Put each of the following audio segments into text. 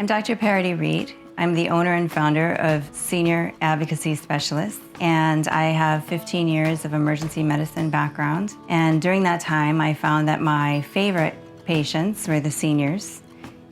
I'm Dr. Paradis Reed. I'm the owner and founder of Senior Advocacy Specialists, and I have 15 years of emergency medicine background. And during that time, I found that my favorite patients were the seniors,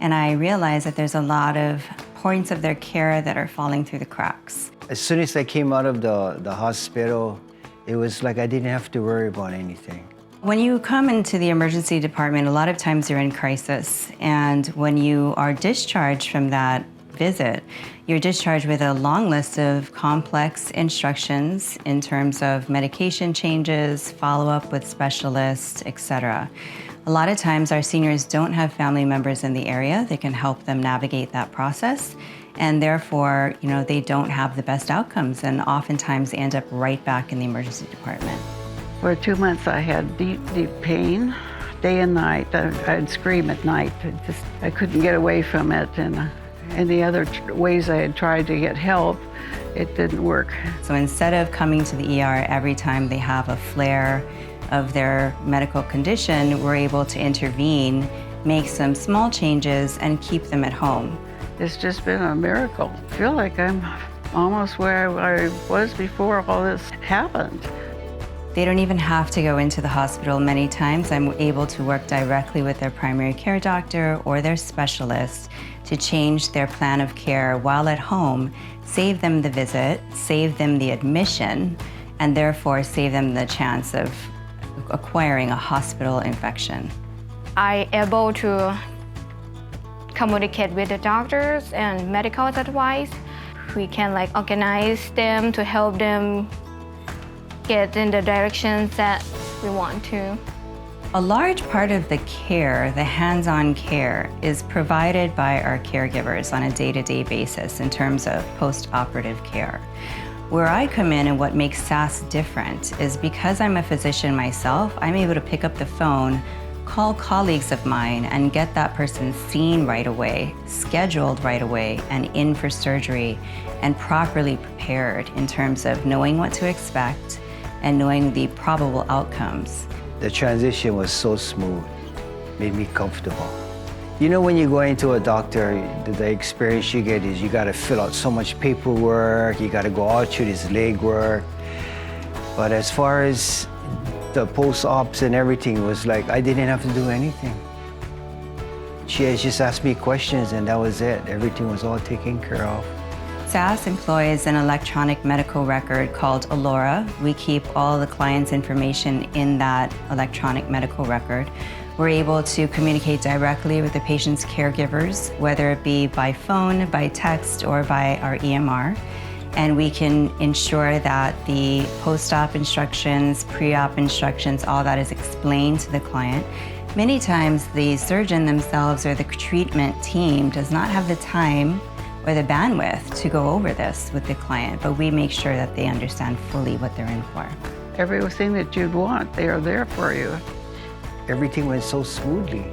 and I realized that there's a lot of points of their care that are falling through the cracks. As soon as I came out of the hospital, it was like I didn't have to worry about anything. When you come into the emergency department, a lot of times you're in crisis, and when you are discharged from that visit, you're discharged with a long list of complex instructions in terms of medication changes, follow-up with specialists, etc. A lot of times our seniors don't have family members in the area that can help them navigate that process, and therefore, they don't have the best outcomes and oftentimes end up right back in the emergency department. For 2 months I had deep, deep pain, day and night. I'd scream at night. I couldn't get away from it, and the other ways I had tried to get help, it didn't work. So instead of coming to the ER every time they have a flare of their medical condition, we're able to intervene, make some small changes, and keep them at home. It's just been a miracle. I feel like I'm almost where I was before all this happened. They don't even have to go into the hospital many times. I'm able to work directly with their primary care doctor or their specialist to change their plan of care while at home, save them the visit, save them the admission, and therefore save them the chance of acquiring a hospital infection. I'm able to communicate with the doctors and medical advice. We can organize them to help them get in the directions that we want to. A large part of the care, the hands-on care, is provided by our caregivers on a day-to-day basis in terms of post-operative care. Where I come in and what makes SAS different is because I'm a physician myself, I'm able to pick up the phone, call colleagues of mine, and get that person seen right away, scheduled right away, and in for surgery, and properly prepared in terms of knowing what to expect and knowing the probable outcomes. The transition was so smooth, made me comfortable. When you go into a doctor, the experience you get is you gotta fill out so much paperwork, you gotta go out through this legwork. But as far as the post-ops and everything, it was like I didn't have to do anything. She had just asked me questions and that was it. Everything was all taken care of. SAS employs an electronic medical record called Allura. We keep all the client's information in that electronic medical record. We're able to communicate directly with the patient's caregivers, whether it be by phone, by text, or by our EMR. And we can ensure that the post-op instructions, pre-op instructions, all that is explained to the client. Many times the surgeon themselves or the treatment team does not have the time or the bandwidth to go over this with the client, but we make sure that they understand fully what they're in for. Everything that you'd want, they are there for you. Everything went so smoothly.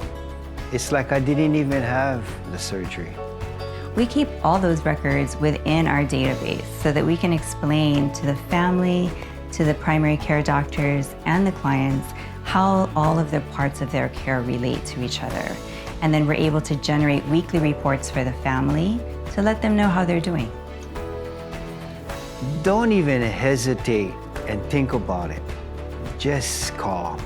It's like I didn't even have the surgery. We keep all those records within our database so that we can explain to the family, to the primary care doctors, and the clients how all of the parts of their care relate to each other. And then we're able to generate weekly reports for the family to let them know how they're doing. Don't even hesitate and think about it. Just call.